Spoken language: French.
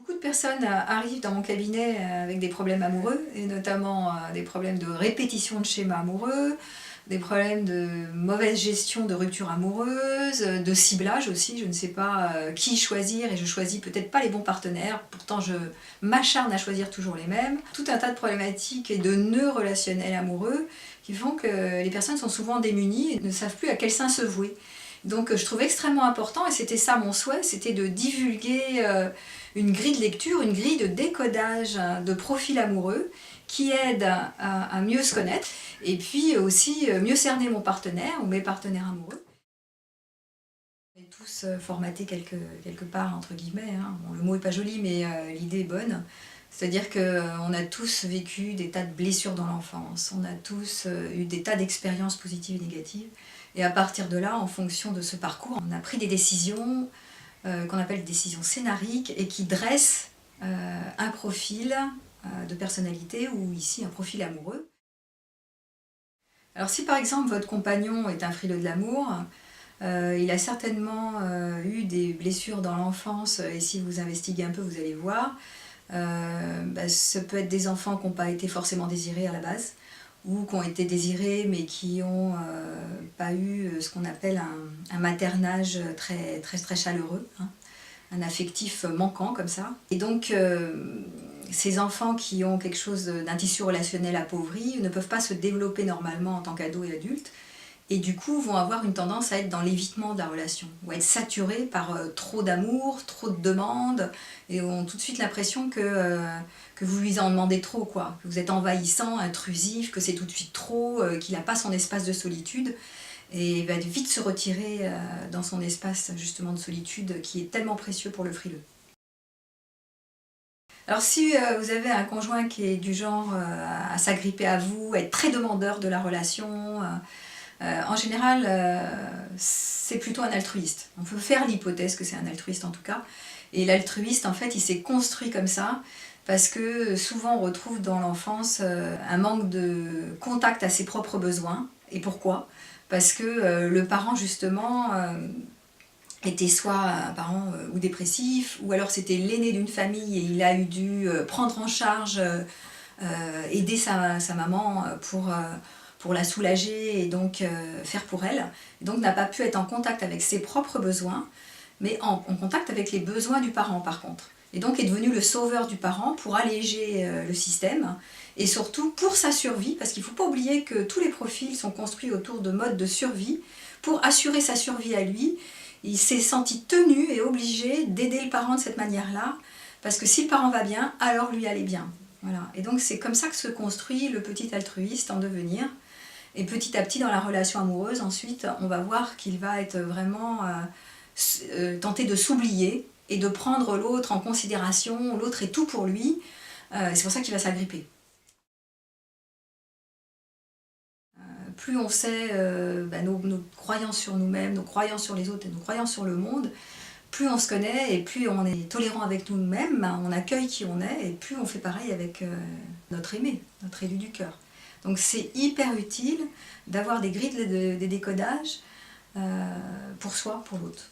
Beaucoup de personnes arrivent dans mon cabinet avec des problèmes amoureux, et notamment des problèmes de répétition de schémas amoureux, des problèmes de mauvaise gestion de rupture amoureuse, de ciblage aussi, je ne sais pas qui choisir et je choisis peut-être pas les bons partenaires, pourtant je m'acharne à choisir toujours les mêmes. Tout un tas de problématiques et de nœuds relationnels amoureux qui font que les personnes sont souvent démunies et ne savent plus à quel sein se vouer. Donc je trouve extrêmement important, et c'était ça mon souhait, c'était de divulguer une grille de lecture, une grille de décodage de profils amoureux qui aide à mieux se connaître et puis aussi mieux cerner mon partenaire ou mes partenaires amoureux. On est tous formatés quelque part, entre guillemets, hein. Bon, le mot n'est pas joli, mais l'idée est bonne. C'est-à-dire qu'on a tous vécu des tas de blessures dans l'enfance, on a tous eu des tas d'expériences positives et négatives. Et à partir de là, en fonction de ce parcours, on a pris des décisions qu'on appelle des décisions scénariques et qui dressent un profil de personnalité ou ici un profil amoureux. Alors si par exemple votre compagnon est un frileux de l'amour, il a certainement eu des blessures dans l'enfance, et si vous investiguez un peu vous allez voir, ça peut être des enfants qui n'ont pas été forcément désirés à la base, ou qui ont été désirés mais qui n'ont pas eu ce qu'on appelle un maternage très chaleureux, hein, un affectif manquant comme ça. Et donc ces enfants qui ont quelque chose d'un tissu relationnel appauvri ne peuvent pas se développer normalement en tant qu'ados et adultes, et du coup vont avoir une tendance à être dans l'évitement de la relation, ou à être saturés par trop d'amour, trop de demandes, et ont tout de suite l'impression que vous lui en demandez trop, quoi. Que vous êtes envahissant, intrusif, que c'est tout de suite trop, qu'il n'a pas son espace de solitude, et il va vite se retirer dans son espace justement de solitude qui est tellement précieux pour le frileux. Alors si vous avez un conjoint qui est du genre à s'agripper à vous, à être très demandeur de la relation, en général c'est plutôt un altruiste. On peut faire l'hypothèse que c'est un altruiste en tout cas. Et l'altruiste en fait il s'est construit comme ça parce que souvent on retrouve dans l'enfance un manque de contact à ses propres besoins. Et pourquoi ? Parce que le parent justement était soit un parent ou dépressif, ou alors c'était l'aîné d'une famille et il a eu dû prendre en charge, aider sa maman pour la soulager et donc faire pour elle. Et donc n'a pas pu être en contact avec ses propres besoins, mais en contact avec les besoins du parent par contre. Et donc est devenu le sauveur du parent pour alléger le système, et surtout pour sa survie, parce qu'il ne faut pas oublier que tous les profils sont construits autour de modes de survie. Pour assurer sa survie à lui, il s'est senti tenu et obligé d'aider le parent de cette manière-là, parce que si le parent va bien, alors lui allait bien. Voilà. Et donc c'est comme ça que se construit le petit altruiste en devenir. Et petit à petit dans la relation amoureuse, ensuite, on va voir qu'il va être vraiment tenter de s'oublier et de prendre l'autre en considération. L'autre est tout pour lui, c'est pour ça qu'il va s'agripper. Plus on sait nos croyances sur nous-mêmes, nos croyances sur les autres et nos croyances sur le monde, plus on se connaît et plus on est tolérant avec nous-mêmes, on accueille qui on est, et plus on fait pareil avec notre aimé, notre élu du cœur. Donc c'est hyper utile d'avoir des grilles de décodage pour soi, pour l'autre.